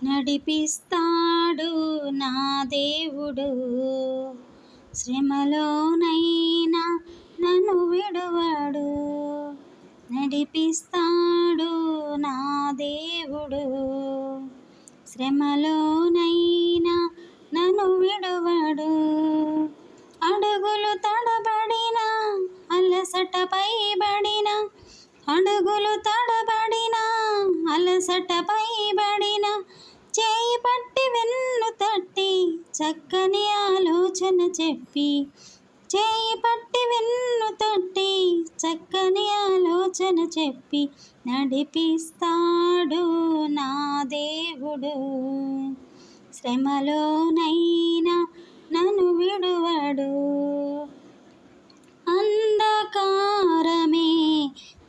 నడిపిస్తాడు నా దేవుడు. శ్రమలోనైనా నన్ను విడువడు. నడిపిస్తాడు నా దేవుడు. శ్రమలోనైనా నన్ను విడువడు. అడుగులు తడబడిన అలసటపై బడిన, అడుగులు తడబడిన అలసటపై బడిన, చేయి పట్టి వెన్ను తట్టి చక్కని ఆలోచన చెప్పి, చేయి పట్టి వెన్ను తట్టి చక్కని ఆలోచన చెప్పి, నడిపిస్తాడు నా దేవుడు. శ్రమలోనైనా నన్ను విడువడు. అంధకారమే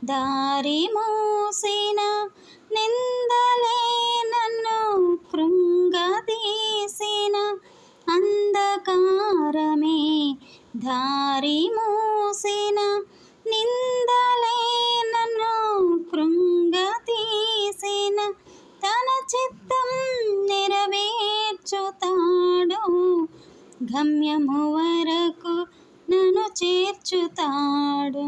దారి మూసిన, నిందలే నన్ను కృంగదీసిన, అంధకారమే దారి మూసిన, నిందలే నన్ను కృంగదీసిన, తన చిత్తం నెరవేర్చుతాడు. గమ్యము వరకు నన్ను చేర్చుతాడు.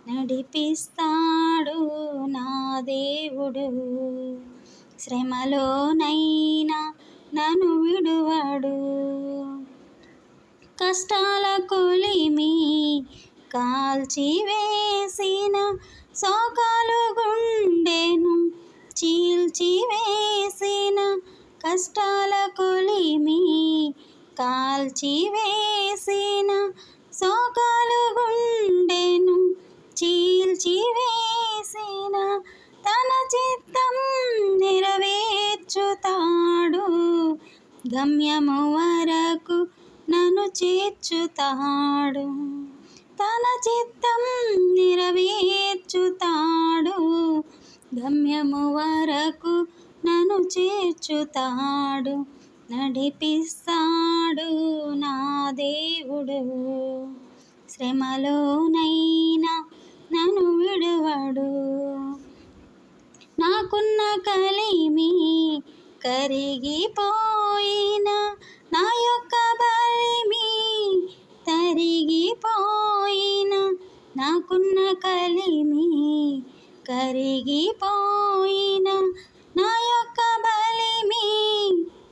నడిపిస్తాడు నా దేవుడు. శ్రమలోనైనా నన్ను విడువడు. కష్టాల కొలిమి కాల్చివేసిన, శోకాలు గుండెను చీల్చివేసిన, కష్టాల కొలిమి కాల్చివేసిన, శోకాలు గుండెను చీల్చివేసిన, తన చిత్తం నెరవేర్చుతాడు. గమ్యము వరకు నన్ను చేర్చుతాడు. తన చిత్తం నెరవేర్చుతాడు. గమ్యము వరకు నన్ను చేర్చుతాడు. నడిపిస్తాడు నా దేవుడు. శ్రమలోనైనా నన్ను విడువడు. నాకున్న కలిమి కరిగిపోయిన, నా యొక్క బలిమి తరిగిపోయిన, నాకున్న కలిమి కరిగిపోయిన, నా యొక్క బలిమి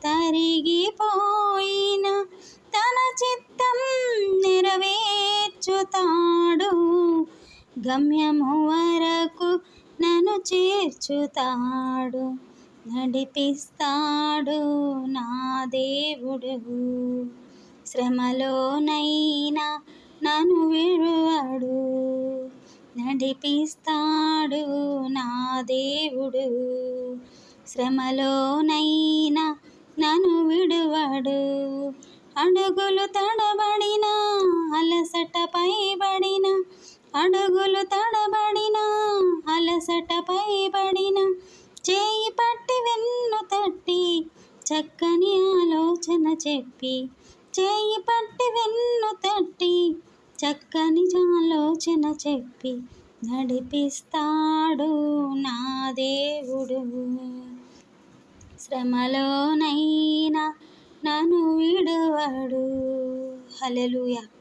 తరిగిపోయిన, తన చిత్తం నెరవేర్చుతాడు. గమ్యము వరకు నన్ను చేర్చుతాడు. నడిపిస్తాడు నా దేవుడు. శ్రమలోనైనా నన్ను విడువడు. నడిపిస్తాడు నా దేవుడు. శ్రమలోనైనా నన్ను విడువడు. అడుగులు తడబడిన అలసటపై బడిన, అడుగులు తడబడిన అలసటపై బడిన, చేయి పట్టి వెన్ను తట్టి చక్కని ఆలోచన చెప్పి, చేయి పట్టి వెన్ను తట్టి చక్కని ఆలోచన చెప్పి, నడిపిస్తాడు నా దేవుడు. శ్రమలోనైనా నన్ను విడువడు. హల్లెలూయా.